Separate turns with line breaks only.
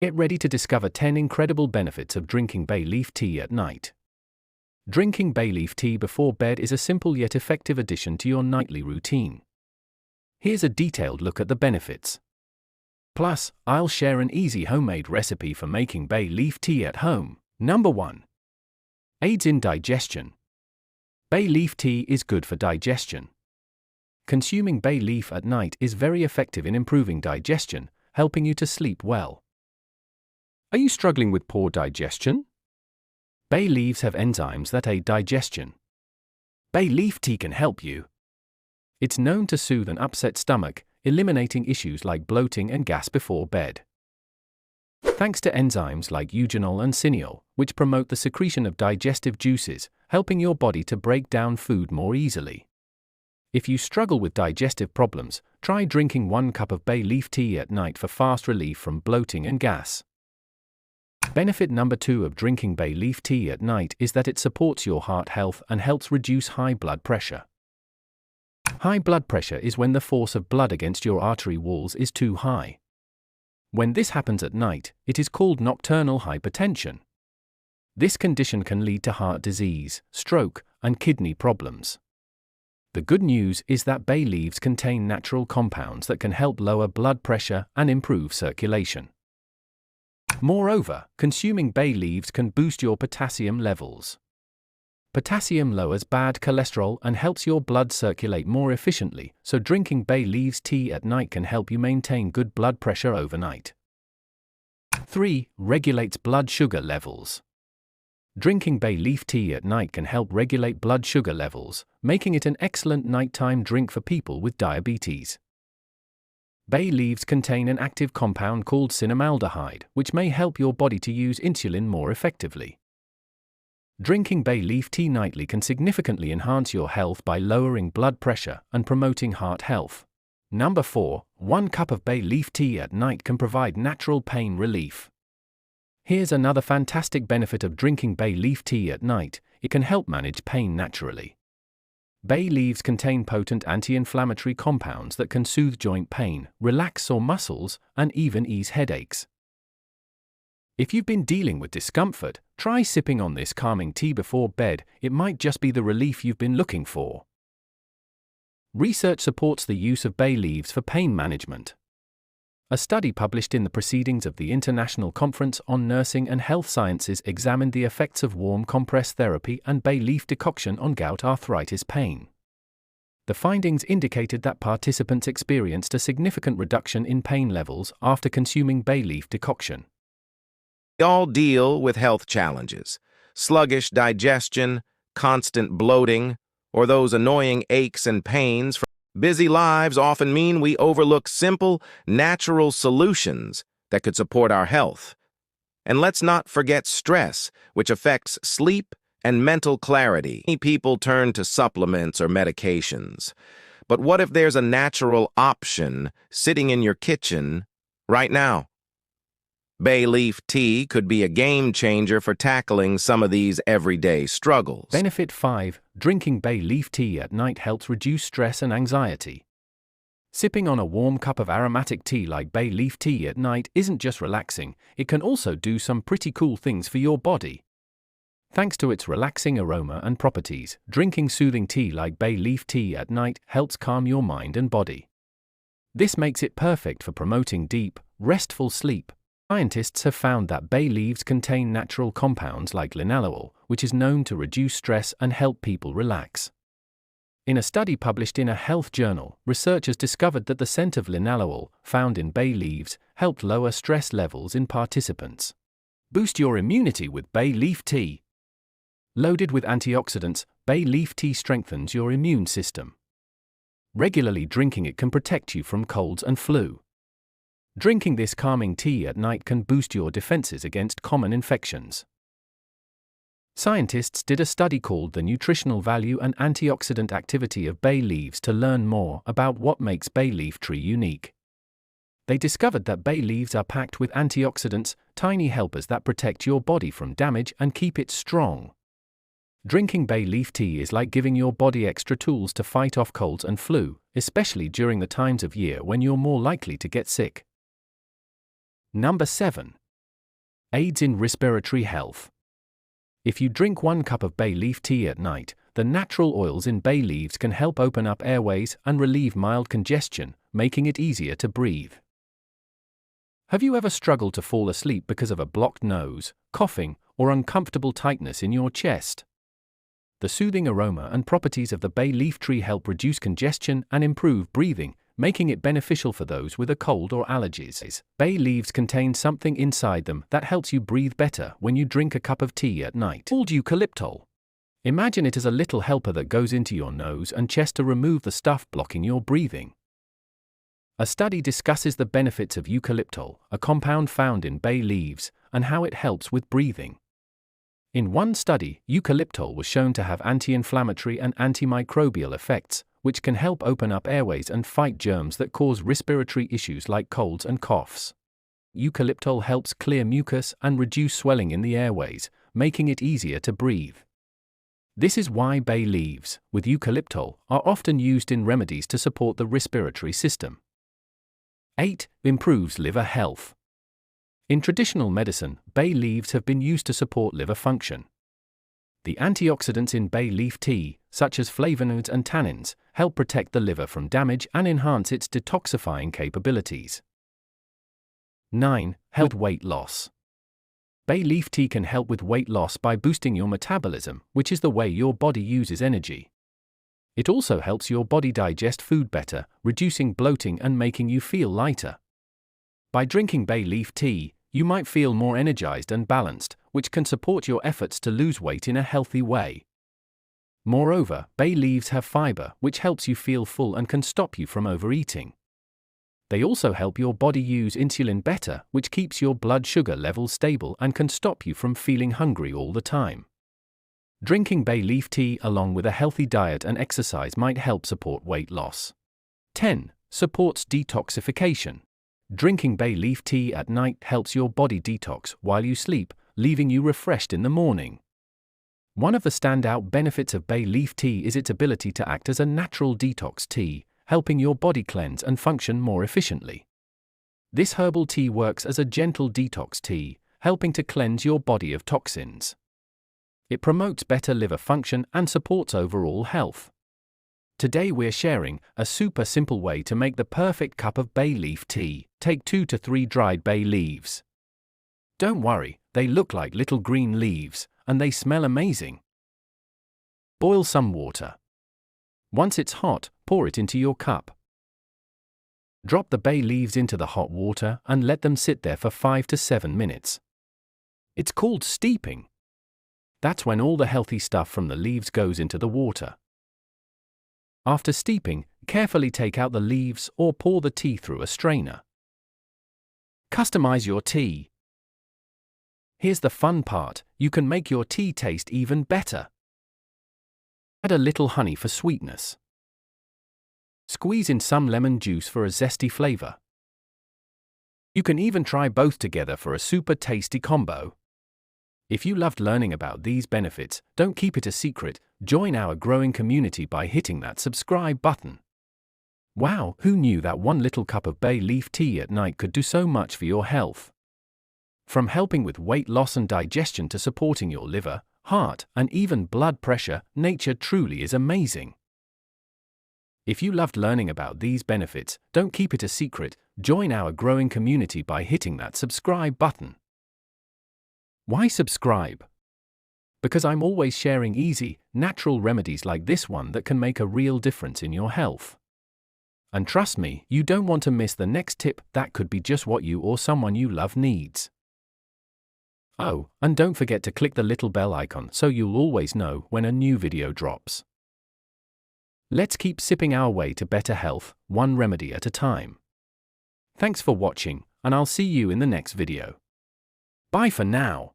Get ready to discover 10 incredible benefits of drinking bay leaf tea at night. Drinking bay leaf tea before bed is a simple yet effective addition to your nightly routine. Here's a detailed look at the benefits. Plus, I'll share an easy homemade recipe for making bay leaf tea at home. Number 1. Aids in digestion. Bay leaf tea is good for digestion. Consuming bay leaf at night is very effective in improving digestion, helping you to sleep well. Are you struggling with poor digestion? Bay leaves have enzymes that aid digestion. Bay leaf tea can help you. It's known to soothe an upset stomach, eliminating issues like bloating and gas before bed. Thanks to enzymes like eugenol and cineol, which promote the secretion of digestive juices, helping your body to break down food more easily. If you struggle with digestive problems, try drinking 1 cup of bay leaf tea at night for fast relief from bloating and gas. Benefit number 2 of drinking bay leaf tea at night is that it supports your heart health and helps reduce high blood pressure. High blood pressure is when the force of blood against your artery walls is too high. When this happens at night, it is called nocturnal hypertension. This condition can lead to heart disease, stroke, and kidney problems. The good news is that bay leaves contain natural compounds that can help lower blood pressure and improve circulation. Moreover, consuming bay leaves can boost your potassium levels. Potassium lowers bad cholesterol and helps your blood circulate more efficiently, so drinking bay leaves tea at night can help you maintain good blood pressure overnight. 3. Regulates blood sugar levels. Drinking bay leaf tea at night can help regulate blood sugar levels, making it an excellent nighttime drink for people with diabetes. Bay leaves contain an active compound called cinnamaldehyde, which may help your body to use insulin more effectively. Drinking bay leaf tea nightly can significantly enhance your health by lowering blood pressure and promoting heart health. Number 4. 1 cup of bay leaf tea at night can provide natural pain relief. Here's another fantastic benefit of drinking bay leaf tea at night: it can help manage pain naturally. Bay leaves contain potent anti-inflammatory compounds that can soothe joint pain, relax sore muscles, and even ease headaches. If you've been dealing with discomfort, try sipping on this calming tea before bed. It might just be the relief you've been looking for. Research supports the use of bay leaves for pain management. A study published in the Proceedings of the International Conference on Nursing and Health Sciences examined the effects of warm compress therapy and bay leaf decoction on gout arthritis pain. The findings indicated that participants experienced a significant reduction in pain levels after consuming bay leaf decoction.
We all deal with health challenges: sluggish digestion, constant bloating, or those annoying aches and pains. Busy lives often mean we overlook simple, natural solutions that could support our health. And let's not forget stress, which affects sleep and mental clarity. Many people turn to supplements or medications. But what if there's a natural option sitting in your kitchen right now? Bay leaf tea could be a game changer for tackling some of these everyday struggles.
Benefit 5. Drinking bay leaf tea at night helps reduce stress and anxiety. Sipping on a warm cup of aromatic tea like bay leaf tea at night isn't just relaxing, it can also do some pretty cool things for your body. Thanks to its relaxing aroma and properties, drinking soothing tea like bay leaf tea at night helps calm your mind and body. This makes it perfect for promoting deep, restful sleep. Scientists have found that bay leaves contain natural compounds like linalool, which is known to reduce stress and help people relax. In a study published in a health journal, researchers discovered that the scent of linalool, found in bay leaves, helped lower stress levels in participants. Boost your immunity with bay leaf tea. Loaded with antioxidants, bay leaf tea strengthens your immune system. Regularly drinking it can protect you from colds and flu. Drinking this calming tea at night can boost your defenses against common infections. Scientists did a study called The Nutritional Value and Antioxidant Activity of Bay Leaves to learn more about what makes bay leaf tea unique. They discovered that bay leaves are packed with antioxidants, tiny helpers that protect your body from damage and keep it strong. Drinking bay leaf tea is like giving your body extra tools to fight off colds and flu, especially during the times of year when you're more likely to get sick. Number 7. aids in respiratory health. If you drink 1 cup of bay leaf tea at night, the natural oils in bay leaves can help open up airways and relieve mild congestion, making it easier to breathe. Have you ever struggled to fall asleep because of a blocked nose, coughing, or uncomfortable tightness in your chest? The soothing aroma and properties of the bay leaf tree help reduce congestion and improve breathing, making it beneficial for those with a cold or allergies. Bay leaves contain something inside them that helps you breathe better when you drink a cup of tea at night, called eucalyptol. Imagine it as a little helper that goes into your nose and chest to remove the stuff blocking your breathing. A study discusses the benefits of eucalyptol, a compound found in bay leaves, and how it helps with breathing. In one study, eucalyptol was shown to have anti-inflammatory and antimicrobial effects, which can help open up airways and fight germs that cause respiratory issues like colds and coughs. Eucalyptol helps clear mucus and reduce swelling in the airways, making it easier to breathe. This is why bay leaves, with eucalyptol, are often used in remedies to support the respiratory system. 8. Improves liver health. In traditional medicine, bay leaves have been used to support liver function. The antioxidants in bay leaf tea, such as flavonoids and tannins, help protect the liver from damage and enhance its detoxifying capabilities. 9. Help weight loss. Bay leaf tea can help with weight loss by boosting your metabolism, which is the way your body uses energy. It also helps your body digest food better, reducing bloating and making you feel lighter. By drinking bay leaf tea, you might feel more energized and balanced, which can support your efforts to lose weight in a healthy way. Moreover, bay leaves have fiber, which helps you feel full and can stop you from overeating. They also help your body use insulin better, which keeps your blood sugar levels stable and can stop you from feeling hungry all the time. Drinking bay leaf tea along with a healthy diet and exercise might help support weight loss. 10. Supports detoxification. Drinking bay leaf tea at night helps your body detox while you sleep, leaving you refreshed in the morning. One of the standout benefits of bay leaf tea is its ability to act as a natural detox tea, helping your body cleanse and function more efficiently. This herbal tea works as a gentle detox tea, helping to cleanse your body of toxins. It promotes better liver function and supports overall health. Today we're sharing a super simple way to make the perfect cup of bay leaf tea. Take 2 to 3 dried bay leaves. Don't worry, they look like little green leaves, and they smell amazing. Boil some water. Once it's hot, pour it into your cup. Drop the bay leaves into the hot water and let them sit there for 5 to 7 minutes. It's called steeping. That's when all the healthy stuff from the leaves goes into the water. After steeping, carefully take out the leaves or pour the tea through a strainer. Customize your tea. Here's the fun part, you can make your tea taste even better. Add a little honey for sweetness. Squeeze in some lemon juice for a zesty flavor. You can even try both together for a super tasty combo. If you loved learning about these benefits, don't keep it a secret, join our growing community by hitting that subscribe button. Wow, who knew that 1 little cup of bay leaf tea at night could do so much for your health? From helping with weight loss and digestion to supporting your liver, heart, and even blood pressure, nature truly is amazing. If you loved learning about these benefits, don't keep it a secret, join our growing community by hitting that subscribe button. Why subscribe? Because I'm always sharing easy, natural remedies like this one that can make a real difference in your health. And trust me, you don't want to miss the next tip that could be just what you or someone you love needs. Oh, and don't forget to click the little bell icon so you'll always know when a new video drops. Let's keep sipping our way to better health, one remedy at a time. Thanks for watching, and I'll see you in the next video. Bye for now.